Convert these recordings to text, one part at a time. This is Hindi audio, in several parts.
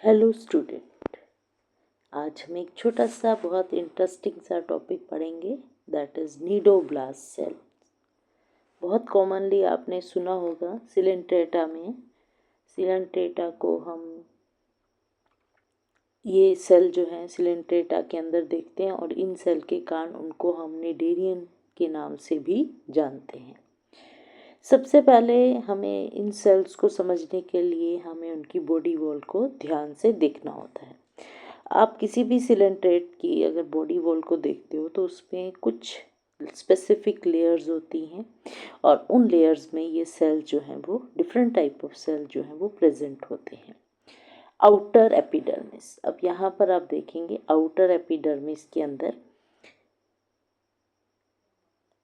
हेलो स्टूडेंट, आज हम एक छोटा सा बहुत इंटरेस्टिंग सा टॉपिक पढ़ेंगे, दैट इज़ नीडोब्लास्ट सेल। बहुत कॉमनली आपने सुना होगा सिलेंट्रेटा में। सिलेंट्रेटा को हम ये सेल जो है सिलेंट्रेटा के अंदर देखते हैं और इन सेल के कारण उनको हम निडेरियन के नाम से भी जानते हैं। सबसे पहले हमें इन सेल्स को समझने के लिए हमें उनकी बॉडी वॉल को ध्यान से देखना होता है। आप किसी भी सिलेंट्रेट की अगर बॉडी वॉल को देखते हो तो उसमें कुछ स्पेसिफिक लेयर्स होती हैं और उन लेयर्स में ये सेल जो हैं वो डिफरेंट टाइप ऑफ सेल जो हैं वो प्रेजेंट होते हैं। आउटर एपिडर्मिस, अब यहाँ पर आप देखेंगे आउटर एपिडर्मिस के अंदर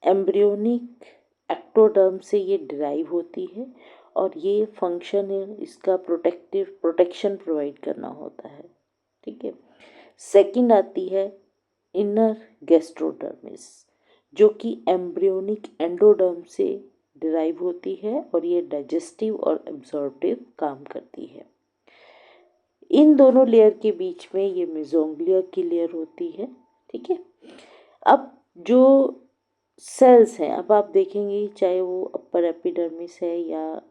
एम्ब्रियोनिक एक्टोडर्म से ये डिराइव होती है और ये फंक्शन है इसका प्रोटेक्शन प्रोवाइड करना होता है। ठीक है। सेकंड आती है इनर गैस्ट्रोडर्मिस, जो कि एम्ब्रियोनिक एंडोडर्म से डिराइव होती है और ये डाइजेस्टिव और एब्जॉर्प्टिव काम करती है। इन दोनों लेयर के बीच में ये मेसोग्लिया की लेयर होती है। ठीक है। अब जो सेल्स हैं, अब आप देखेंगे चाहे वो अपर एपिडर्मिस है या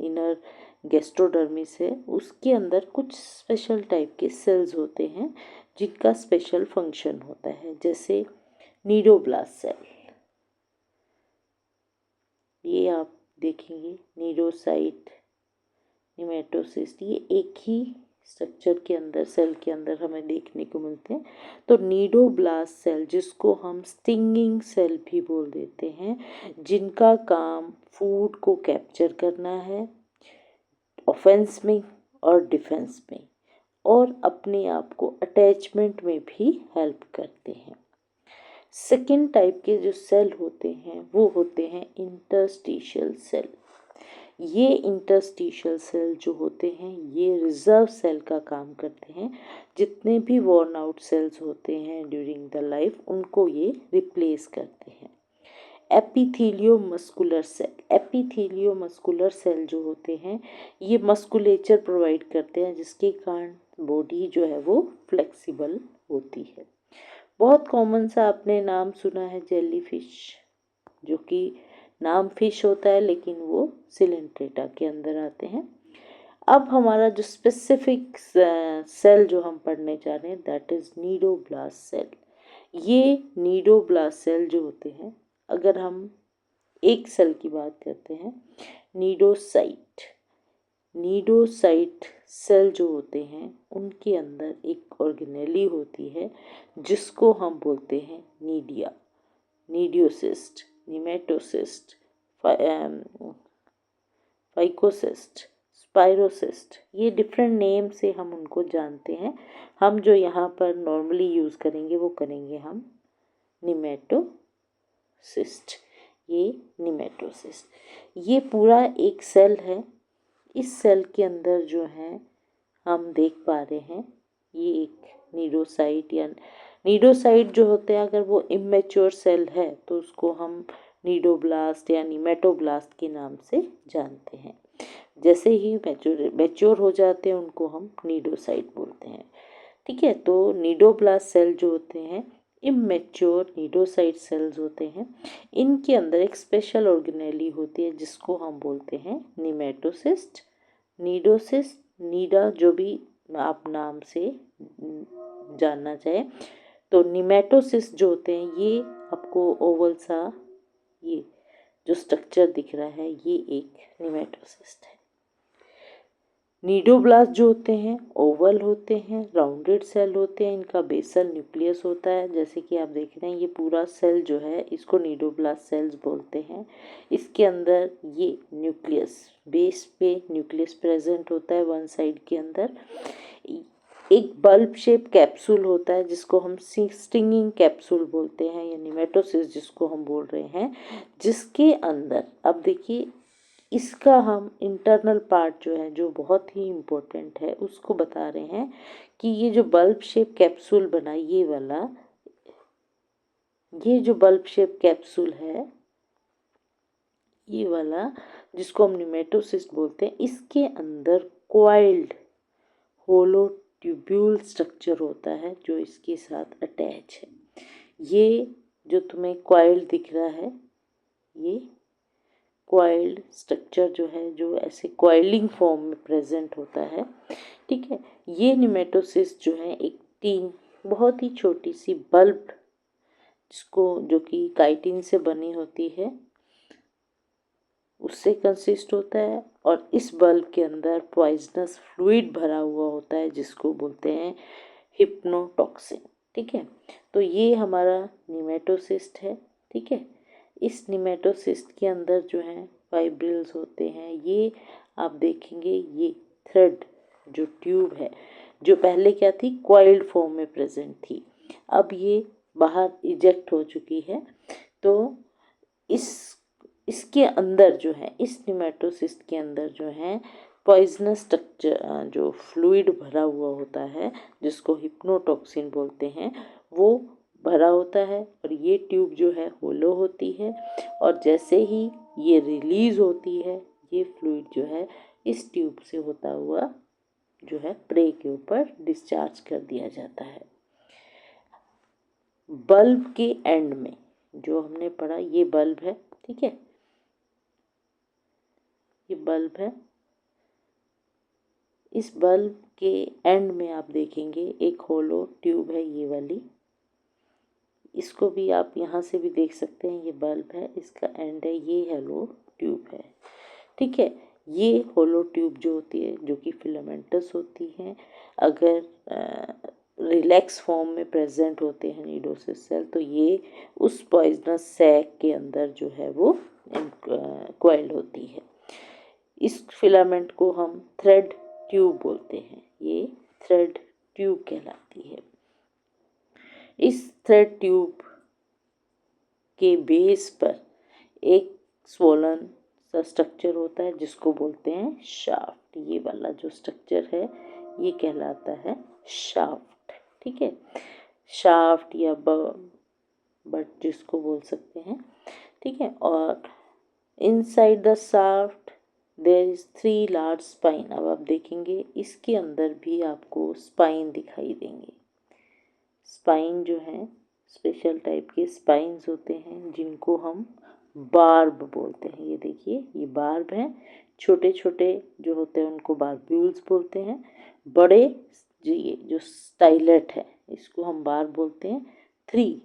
इनर गैस्ट्रोडर्मिस है, उसके अंदर कुछ स्पेशल टाइप के सेल्स होते हैं जिनका स्पेशल फंक्शन होता है, जैसे नीडोब्लास्ट सेल। ये आप देखेंगे नीडोसाइट, निमेटोसिस्ट, ये एक ही स्ट्रक्चर के अंदर सेल के अंदर हमें देखने को मिलते हैं। तो नीडोब्लास्ट सेल, जिसको हम स्टिंगिंग सेल भी बोल देते हैं, जिनका काम फूड को कैप्चर करना है ऑफेंस में और डिफेंस में, और अपने आप को अटैचमेंट में भी हेल्प करते हैं। सेकेंड टाइप के जो सेल होते हैं वो होते हैं इंटरस्टिशियल सेल। ये इंटरस्टिशियल सेल जो होते हैं ये रिजर्व सेल का काम करते हैं। जितने भी वॉर्न आउट सेल्स होते हैं ड्यूरिंग द लाइफ उनको ये रिप्लेस करते हैं। एपिथेलियोमस्कुलर सेल, एपिथेलियोमस्कुलर सेल जो होते हैं ये मस्कुलेचर प्रोवाइड करते हैं, जिसके कारण बॉडी जो है वो फ्लेक्सिबल होती है। बहुत कॉमन सा आपने नाम सुना है जेलीफिश, जो कि नाम फिश होता है लेकिन वो सिलेंट्रेटा के अंदर आते हैं। अब हमारा जो स्पेसिफिक सेल जो हम पढ़ने जा रहे हैं दैट इज़ नीडोब्लास्ट सेल। ये नीडोब्लास्ट सेल जो होते हैं, अगर हम एक सेल की बात करते हैं नीडोसाइट, नीडोसाइट सेल जो होते हैं उनके अंदर एक ऑर्गेनेली होती है जिसको हम बोलते हैं नीडिया, नीडियोसिस्ट, निमेटोसिस्ट, फाइकोसिस्ट, स्पाइरोसिस्ट, ये डिफरेंट नेम से हम उनको जानते हैं। हम जो यहाँ पर नॉर्मली यूज़ करेंगे वो करेंगे हम निमेटोसिस्ट। ये निमेटोसिस्ट, ये पूरा एक सेल है। इस सेल के अंदर जो है हम देख पा रहे हैं ये एक नीडोसाइट, या नीडोसाइट जो होते हैं अगर वो इमेच्योर सेल है तो उसको हम नीडोब्लास्ट या निमेटोब्लास्ट के नाम से जानते हैं। जैसे ही मैच्योर हो जाते हैं उनको हम नीडोसाइट बोलते हैं। ठीक है। तो नीडोब्लास्ट सेल जो होते हैं इमेच्योर नीडोसाइट सेल्स होते हैं। इनके अंदर एक स्पेशल ऑर्गेनेली होती है जिसको हम बोलते हैं निमेटोसिस्ट, नीडोसिस्ट, नीडा, जो भी आप नाम से जानना चाहें। तो निमेटोसिस्ट जो होते हैं ये आपको ओवल सा ये जो स्ट्रक्चर दिख रहा है ये एक निमेटोसिस्ट है। नीडोब्लास्ट जो होते हैं ओवल होते हैं, राउंडेड सेल होते हैं, इनका बेसल न्यूक्लियस होता है। जैसे कि आप देख रहे हैं ये पूरा सेल जो है इसको नीडोब्लास्ट सेल्स बोलते हैं। इसके अंदर ये न्यूक्लियस, बेस पे न्यूक्लियस प्रेजेंट होता है वन साइड के अंदर। एक बल्ब शेप कैप्सूल होता है जिसको हम स्टिंगिंग कैप्सूल बोलते हैं, या निमेटोसिस जिसको हम बोल रहे हैं, जिसके अंदर अब देखिए इसका हम इंटरनल पार्ट जो है जो बहुत ही इम्पोर्टेंट है उसको बता रहे हैं कि ये जो बल्ब शेप कैप्सूल बना ये वाला, ये जो बल्ब शेप कैप्सूल है ये वाला जिसको हम निमेटोसिस्ट बोलते हैं, इसके अंदर कॉइल्ड होलो ट्यूब्यूल स्ट्रक्चर होता है जो इसके साथ अटैच है। ये जो तुम्हें कॉइल्ड दिख रहा है, ये कॉइल्ड स्ट्रक्चर जो है, जो ऐसे कॉइलिंग फॉर्म में प्रेजेंट होता है, ठीक है। ये निमेटोसिस्ट जो है एक टीन बहुत ही छोटी सी बल्ब जिसको जो कि काइटिन से बनी होती है उससे कंसिस्ट होता है, और इस बल्ब के अंदर पॉइजनस फ्लूइड भरा हुआ होता है जिसको बोलते हैं हिप्नोटॉक्सिन, ठीक है। तो ये हमारा निमेटोसिस्ट है, ठीक है। इस निमेटोसिस्ट के अंदर जो है फाइब्रिल्स होते हैं। ये आप देखेंगे ये थ्रेड जो ट्यूब है, जो पहले क्या थी, कॉइल्ड फॉर्म में प्रेजेंट थी, अब ये बाहर इजेक्ट हो चुकी है। तो इसके अंदर जो है, इस निमेटोसिस्ट के अंदर जो है पॉइजनस स्ट्रक्चर जो फ्लूइड भरा हुआ होता है जिसको हिप्नोटॉक्सिन बोलते हैं, वो भरा होता है, और ये ट्यूब जो है होलो होती है, और जैसे ही ये रिलीज होती है ये फ्लूइड जो है इस ट्यूब से होता हुआ जो है प्रे के ऊपर डिस्चार्ज कर दिया जाता है। बल्ब के एंड में जो हमने पढ़ा, ये बल्ब है, ठीक है, ये बल्ब है। इस बल्ब के एंड में आप देखेंगे एक होलो ट्यूब है, ये वाली, इसको भी आप यहाँ से भी देख सकते हैं, ये बल्ब है, इसका एंड है, ये होलो ट्यूब है, ठीक है। ये होलो ट्यूब जो होती है, जो कि फिलामेंटस होती हैं, अगर रिलैक्स फॉर्म में प्रेजेंट होते हैं निडोसिस सेल, तो ये उस पॉइजनस सैक के अंदर जो है वो कॉइल्ड होती है। इस फिलामेंट को हम थ्रेड ट्यूब बोलते हैं, ये थ्रेड ट्यूब कहलाती है। इस थ्रेड ट्यूब के बेस पर एक स्वोलन सा स्ट्रक्चर होता है जिसको बोलते हैं शाफ्ट। ये वाला जो स्ट्रक्चर है ये कहलाता है शाफ्ट, ठीक है, शाफ्ट या बट जिसको बोल सकते हैं, ठीक है। और inside the shaft there is 3 large spine. अब आप देखेंगे इसके अंदर भी आपको स्पाइन दिखाई देंगे। स्पाइन जो है स्पेशल टाइप के स्पाइन्स होते हैं जिनको हम बार्ब बोलते हैं। ये देखिए, ये बार्ब हैं, छोटे छोटे जो होते हैं उनको बार्ब्यूल्स बोलते हैं। बड़े जो ये जो स्टाइलेट है इसको हम बार्ब बोलते हैं। 3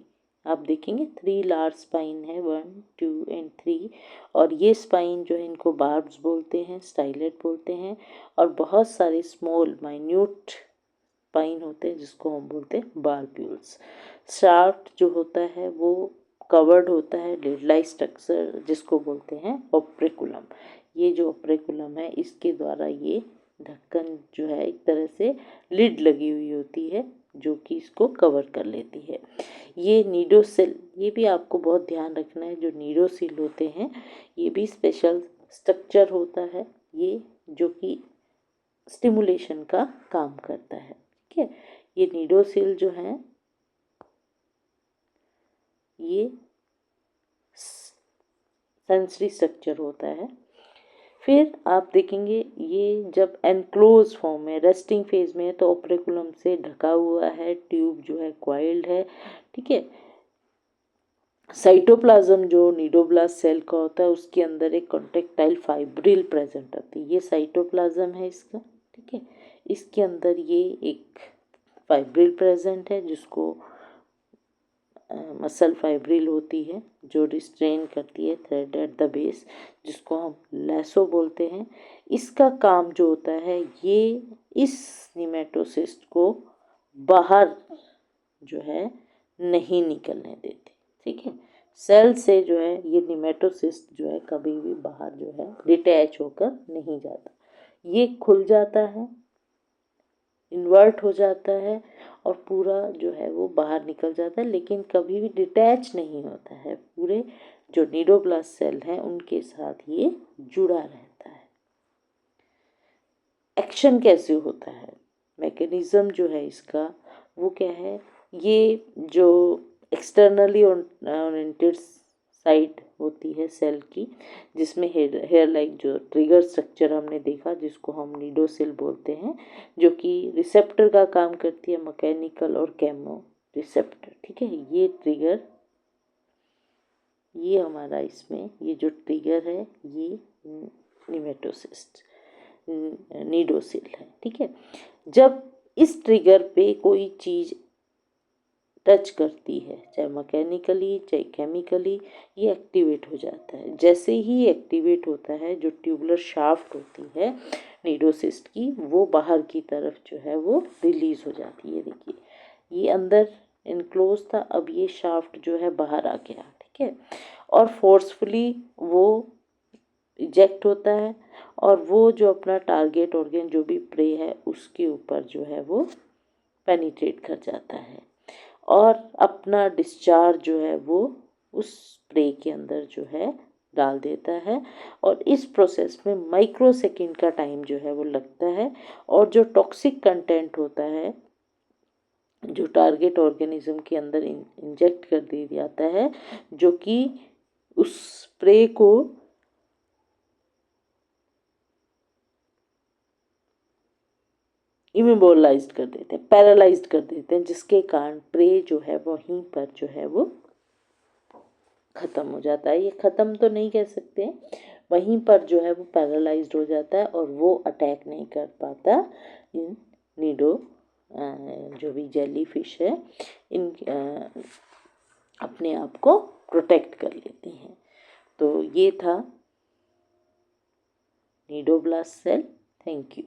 आप देखेंगे 3 लार्ज स्पाइन है, 1 2 एंड 3, और ये स्पाइन जो है इनको बार्ब्स बोलते हैं, स्टाइलेट बोलते हैं। और बहुत सारे स्मॉल माइन्यूट स्पाइन होते हैं जिसको हम बोलते हैं बार्ब्यूल्स। शाफ्ट जो होता है वो कवर्ड होता है लिड लाइक स्ट्रक्चर जिसको बोलते हैं ओप्रेकुलम। ये जो ओप्रेकुलम है इसके द्वारा ये ढक्कन जो है एक तरह से लिड लगी हुई होती है जो कि इसको कवर कर लेती है। ये नीडोसिल, ये भी आपको बहुत ध्यान रखना है, जो नीडोसिल होते हैं ये भी स्पेशल स्ट्रक्चर होता है, ये जो कि स्टिमुलेशन का काम करता है, ठीक है। ये नीडोसिल जो है ये सेंसरी स्ट्रक्चर होता है। फिर आप देखेंगे ये जब एनक्लोज फॉर्म में रेस्टिंग फेज में है तो ओप्रेकुलम से ढका हुआ है, ट्यूब जो है कॉइल्ड है, ठीक है। साइटोप्लाज्म जो नीडोब्लास्ट सेल का होता है उसके अंदर एक कॉन्ट्रेक्टाइल फाइब्रिल प्रेजेंट होती है, ये साइटोप्लाज्म है इसका, ठीक है। इसके अंदर ये एक फाइब्रिल प्रेजेंट है जिसको मसल फाइब्रिल होती है जो रिस्ट्रेन करती है थ्रेड एट द बेस जिसको हम लैसो बोलते हैं। इसका काम जो होता है ये इस निमेटोसिस्ट को बाहर जो है नहीं निकलने देते, ठीक है। सेल से जो है ये निमेटोसिस्ट जो है कभी भी बाहर जो है डिटैच होकर नहीं जाता, ये खुल जाता है, इन्वर्ट हो जाता है और पूरा जो है वो बाहर निकल जाता है, लेकिन कभी भी डिटैच नहीं होता है, पूरे जो नीडोब्लास्ट सेल हैं उनके साथ ये जुड़ा रहता है। एक्शन कैसे होता है, मैकेनिज्म जो है इसका वो क्या है, ये जो एक्सटर्नली ओरिएंटेड साइड होती है सेल की, जिसमें हेयर लाइक जो ट्रिगर स्ट्रक्चर हमने देखा जिसको हम निडोसिल बोलते हैं, जो कि रिसेप्टर का काम करती है, मैकेनिकल और केमो रिसेप्टर। ठीक है, ये ट्रिगर, ये हमारा इसमें ये जो ट्रिगर है ये निमेटोसिस्ट निडोसिल है। ठीक है, जब इस ट्रिगर पे कोई चीज़ टच करती है, चाहे मैकेनिकली चाहे केमिकली, ये एक्टिवेट हो जाता है। जैसे ही एक्टिवेट होता है, जो ट्यूबुलर शाफ्ट होती है निडोसिस्ट की, वो बाहर की तरफ जो है वो रिलीज हो जाती है। देखिए ये अंदर इनक्लोज था, अब ये शाफ्ट जो है बाहर आ गया। ठीक है, और फोर्सफुली वो इजेक्ट होता है, और वो जो अपना टारगेट ऑर्गन जो भी प्रे है उसके ऊपर जो है वो पेनिट्रेट कर जाता है, और अपना डिस्चार्ज जो है वो उस प्रे के अंदर जो है डाल देता है। और इस प्रोसेस में माइक्रो सेकेंड का टाइम जो है वो लगता है, और जो टॉक्सिक कंटेंट होता है जो टारगेट ऑर्गेनिज्म के अंदर इंजेक्ट कर दिया जाता है, जो कि उस प्रे को इमोबलाइज्ड कर देते हैं, पैरालाइज्ड कर देते हैं, जिसके कारण प्रे जो है वहीं पर जो है वो ख़त्म हो जाता है। ये ख़त्म तो नहीं कह सकते, वहीं पर जो है वो पैरालाइज्ड हो जाता है, और वो अटैक नहीं कर पाता इन निडो जो भी जेली फिश है, इन अपने आप को प्रोटेक्ट कर लेती हैं। तो ये था निडोब्लास्ट सेल। Thank you.